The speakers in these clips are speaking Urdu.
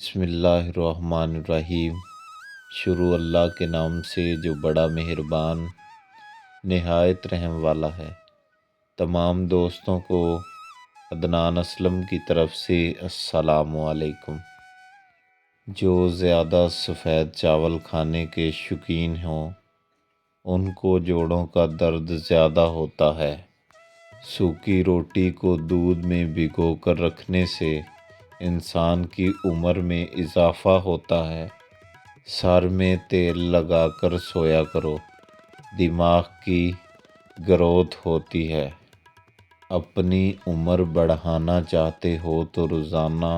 بسم اللہ الرحمن الرحیم۔ شروع اللہ کے نام سے جو بڑا مہربان نہایت رحم والا ہے۔ تمام دوستوں کو عدنان اسلم کی طرف سے السلام علیکم۔ جو زیادہ سفید چاول کھانے کے شوقین ہوں ان کو جوڑوں کا درد زیادہ ہوتا ہے۔ سوکھی روٹی کو دودھ میں بھگو کر رکھنے سے انسان کی عمر میں اضافہ ہوتا ہے۔ سر میں تیل لگا کر سویا کرو، دماغ کی گروتھ ہوتی ہے۔ اپنی عمر بڑھانا چاہتے ہو تو روزانہ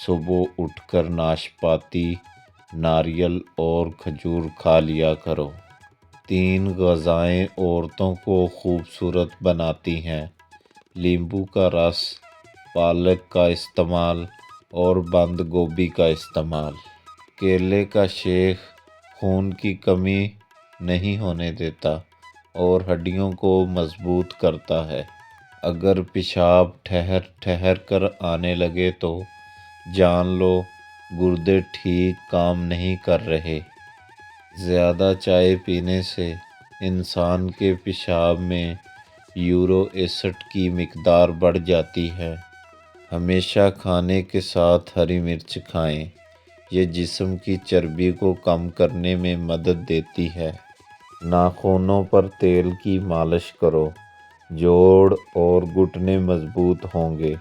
صبح اٹھ کر ناشپاتی، ناریل اور کھجور کھا لیا کرو۔ 3 غذائیں عورتوں کو خوبصورت بناتی ہیں: لیمبو کا رس، پالک کا استعمال اور بند گوبھی کا استعمال۔ کیلے کا شیک خون کی کمی نہیں ہونے دیتا اور ہڈیوں کو مضبوط کرتا ہے۔ اگر پیشاب ٹھہر ٹھہر کر آنے لگے تو جان لو گردے ٹھیک کام نہیں کر رہے۔ زیادہ چائے پینے سے انسان کے پیشاب میں یورو ایسڈ کی مقدار بڑھ جاتی ہے۔ ہمیشہ کھانے کے ساتھ ہری مرچ کھائیں، یہ جسم کی چربی کو کم کرنے میں مدد دیتی ہے۔ ناخنوں پر تیل کی مالش کرو، جوڑ اور گھٹنے مضبوط ہوں گے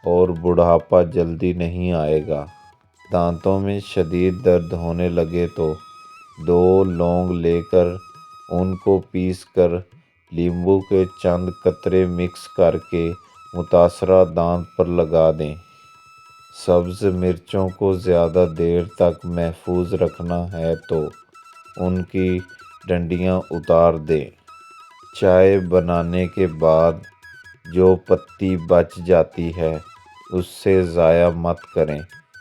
اور بڑھاپا جلدی نہیں آئے گا۔ دانتوں میں شدید درد ہونے لگے تو 2 لونگ لے کر ان کو پیس کر لیمبو کے چند قطرے مکس کر کے متاثرہ دانت پر لگا دیں۔ سبز مرچوں کو زیادہ دیر تک محفوظ رکھنا ہے تو ان کی ڈنڈیاں اتار دیں۔ چائے بنانے کے بعد جو پتی بچ جاتی ہے اس سے ضائع مت کریں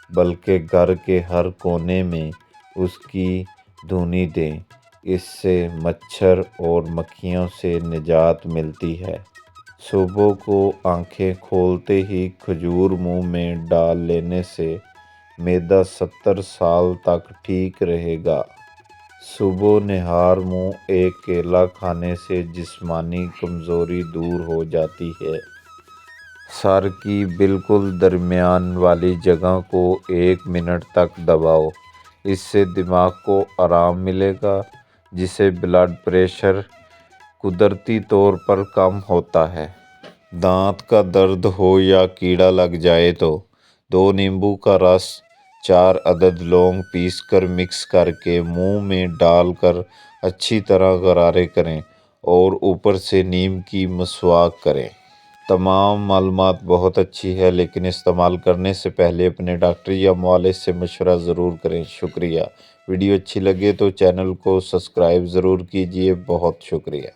بلکہ گھر کے ہر کونے میں اس کی دھنی دیں۔ اس سے مچھر اور مکھیوں سے نجات ملتی ہے۔ صبح کو آنکھیں کھولتے ہی کھجور منہ میں ڈال لینے سے معدہ 70 سال تک ٹھیک رہے گا۔ صبح نہار منہ ایک کیلا کھانے سے جسمانی کمزوری دور ہو جاتی ہے۔ سر کی بالکل درمیان والی جگہ کو 1 منٹ تک دباؤ، اس سے دماغ کو آرام ملے گا جس سے بلڈ پریشر قدرتی طور پر کم ہوتا ہے۔ دانت کا درد ہو یا کیڑا لگ جائے تو 2 نیمبو کا رس، 4 عدد لونگ پیس کر مکس کر کے منہ میں ڈال کر اچھی طرح غرارے کریں اور اوپر سے نیم کی مسواک کریں۔ تمام معلومات بہت اچھی ہے لیکن استعمال کرنے سے پہلے اپنے ڈاکٹر یا معالج سے مشورہ ضرور کریں۔ شکریہ۔ ویڈیو اچھی لگے تو چینل کو سبسکرائب ضرور کیجیے۔ بہت شکریہ۔